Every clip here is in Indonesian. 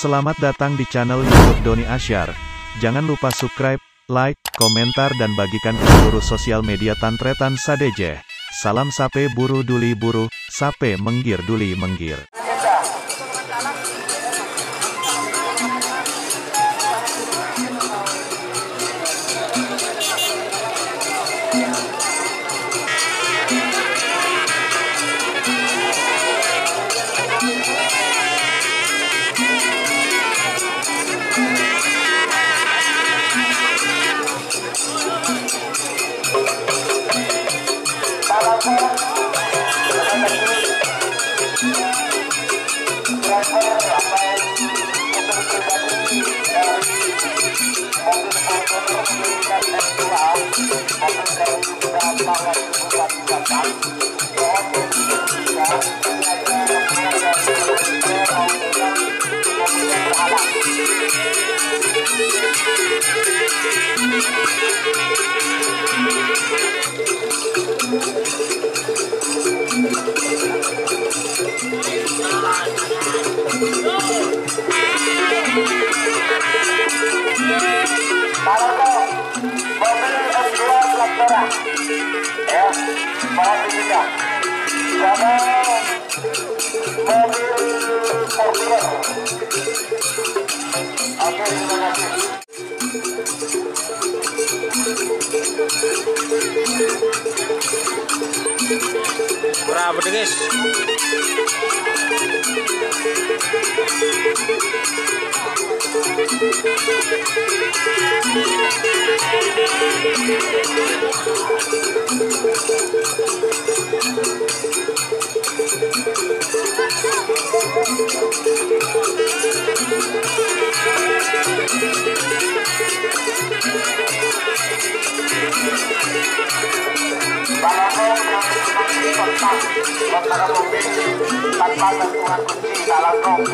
Selamat datang di channel YouTube Doni Asyar. Jangan lupa subscribe, like, komentar dan bagikan ke seluruh sosial media Tantretan Sadejeh. Salam sape buru duli buru, sape menggir duli menggir. Berapa deh guys? Tanpa gantungan kunci dalam rok,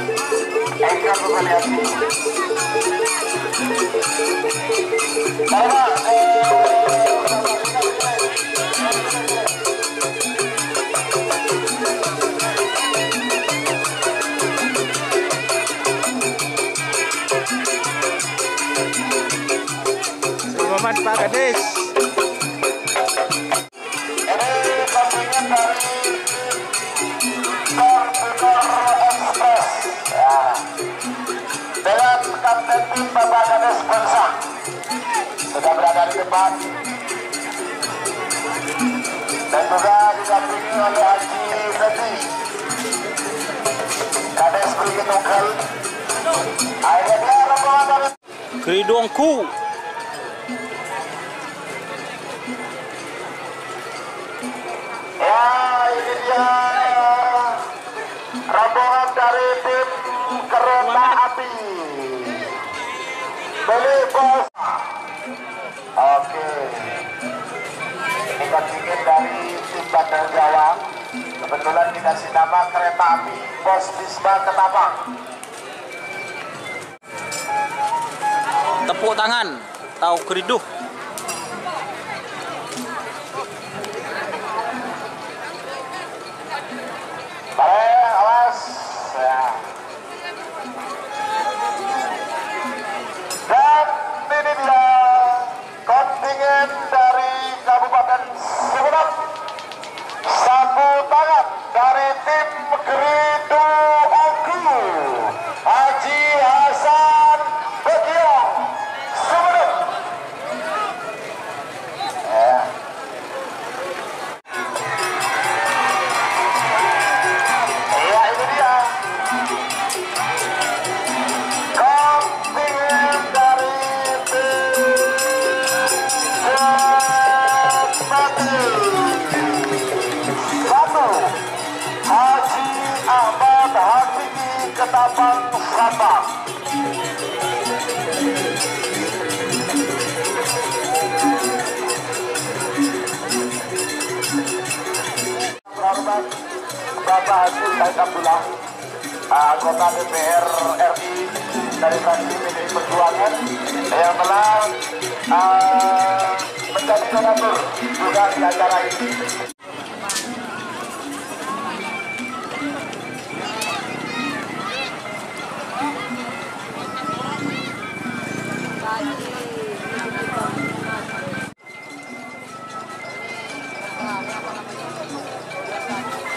Eka juga lihat ini. Selamat Pak Gadis. Kapten tim Bapak Kades Bangsa sudah berada di depan dan juga didampingi oleh Haji Fethi. Kades beri tunggal. Akhirnya dia rombongan dari Keridongku. Ya, ini dia rombongan dari tim kereta api. Beli bos. Oke. Ini kontingen dari tim Bandar Jawa. Kebetulan dikasih nama kereta api Bos Bisma Ketapang. Tepuk tangan. Tahu keriduh. Baik, awas. Ya. Dan ini dia kontingen dari Kabupaten Sumeneb. Sapu tangan dari tim Geridu Oku, Haji Hasan Begiong, Sumeneb. Ya. Ya, ini dia kontingen dari satu Haji Ahmad Habibi Ketapang Sabang. Hormat Bapak Haji Said Abdullah, anggota DPR RI dari fraksi PDI Perjuangan yang telah menjadi donatur juga di acara ini.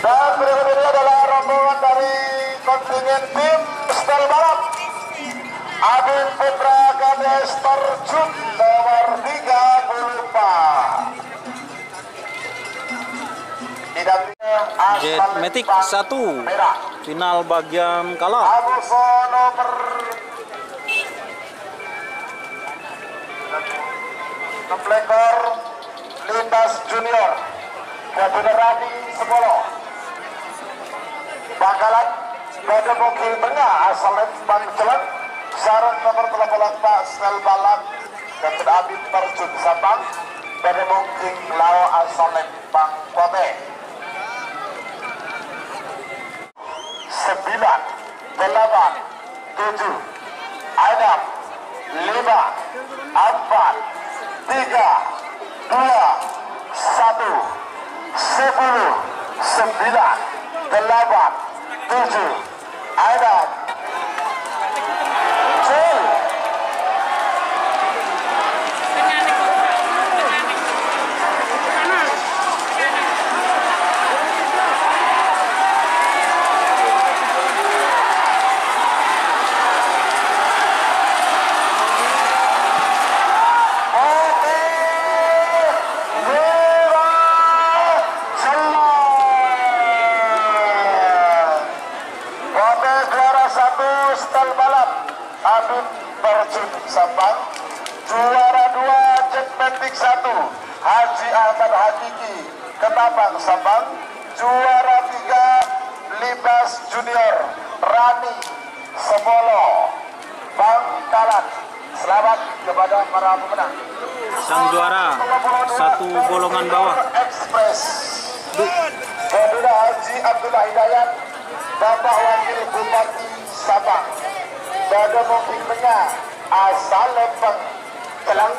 Dan berikutnya adalah rombongan dari kontingen tim setel balap Abin Putra Kades terjun nomor 34. Jet Matic 1 final bagian kalah. Abuso nomor 6 ekor Lintas Junior Kabupaten Sepolo. Bakalan pada mungkin tengah asal Lembang Celak sarang nomor 18 Pak Sel Balap dan Abid terjun Sabang pada mungkin Lao asal Lembang Kote. 9, 8, 7, 6, 5, 4, 3, 2, 1, sepuluh, 9, 8, 7, 6, Abid terjun Sabang. Juara 2 Jet Matic 1 Haji Ahmad Hakiki Ketapang Sabang. Juara 3 Libas Junior Rani Sepolo Bangkalan. Selamat kepada para pemenang. Sang juara satu golongan bawah Express Kedua Haji Abdullah Hidayat Bapak Wakil Bupati Sabang. Pada mungkin tengah asal Lembang Celang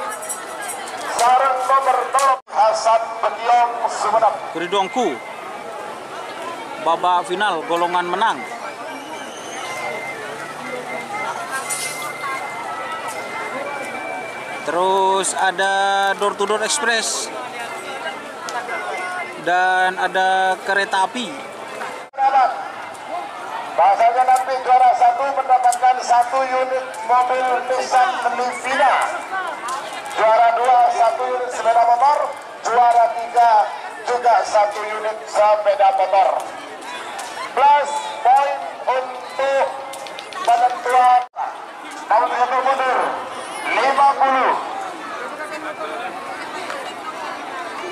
sarang nomor 0 Hasan Bekiong Sumenep. Keridongku babak final golongan menang. Terus ada door to door express dan ada kereta api. Bahasanya nanti juara 1 mendapatkan 1 unit mobil Nissan Livina. Juara 2 1 unit sepeda motor. Juara 3 juga 1 unit sepeda motor. Plus poin untuk penentuan. Tahun 1 mundur 50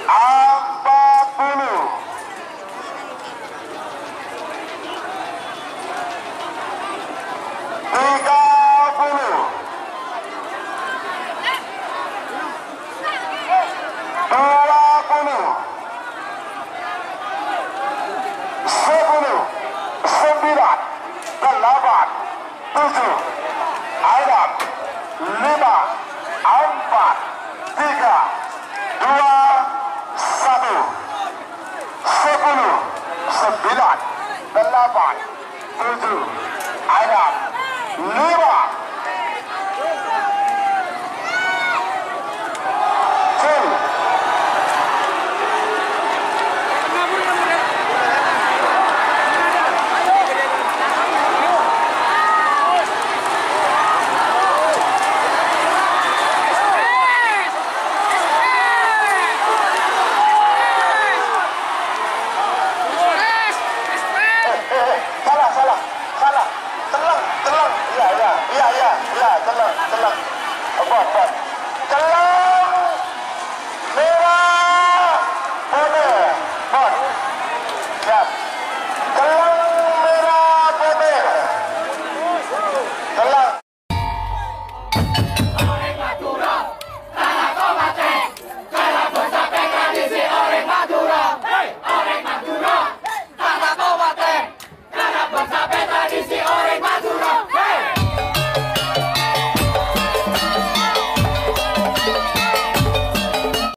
40 Telang. Iya, telang.